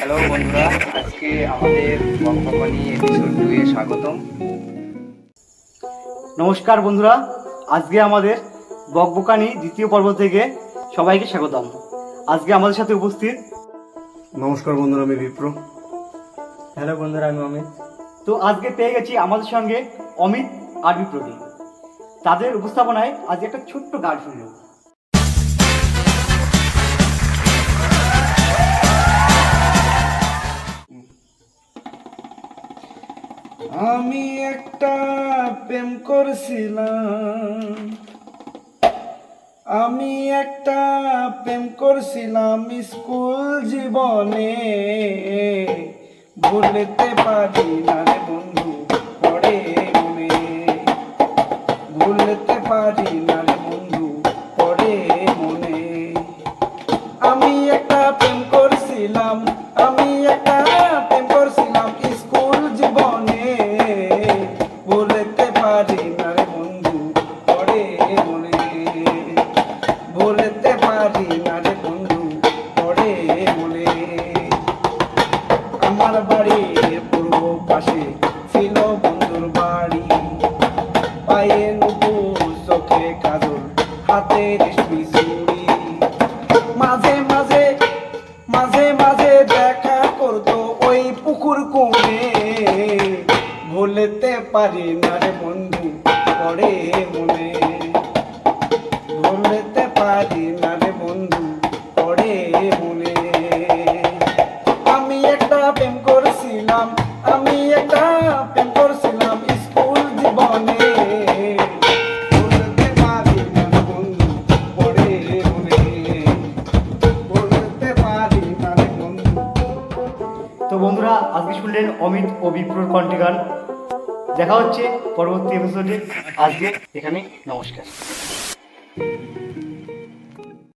Hello বন্ধুরা, আজকে আমাদের বকবকানি এপিসোড 2 এ স্বাগতম। নমস্কার বন্ধুরা, আজকে আমাদের বকবকানি দ্বিতীয় পর্ব থেকে সবাইকে স্বাগতম। আজকে আমাদের সাথে উপস্থিত নমস্কার বন্ধুরা, আমি বিপ্র। হ্যালো বন্ধুরা, আমি অমিত। তো আজকে পেয়ে গেছি আমাদের সঙ্গে অমিত আর বিপ্রকে। তাদের উপস্থাপনায় আজকে একটা ছোট্ট গান শুনল। আমি একটা প্রেম করছিলাম, স্কুল জীবনে, ভুলতে পারি না রে বন্ধু, পড়ে মনে, ভুলতে পারি না রে বন্ধু, পড়ে মনে। আমি একটা প্রেম করছিলাম, স্কুল জীবনে, ভুলতে পারি না রে বন্ধু, পড়ে মনে, ভুলতে পারি না রে বন্ধু, পড়ে মনে। আমার বাড়ির পূর্ব পাশে ছিল বন্ধুর বাড়ি, পায়ে নুপুর, চোখে কাজল, হাতে রেশমি চুড়ি। মাঝে মাঝে দেখা করতো ওই পুকুর কোণে, ভুলতে পারি না রে বন্ধু, পড়ে মনে, ভুলতে পারি না রে বন্ধু, পড়ে মনে। আমি একটা প্রেম করছিলাম, স্কুল জীবনে, ভুলতে পারি না রে বন্ধু, পড়ে মনে, ভুলতে পারি না রে বন্ধু। তো বন্ধুরা, আজকে শুনলেন অমিত ও বিপ্রর কণ্ঠে গান। দেখা হচ্ছে পরবর্তী এপিসোডে। আজকে এখানে নমস্কার।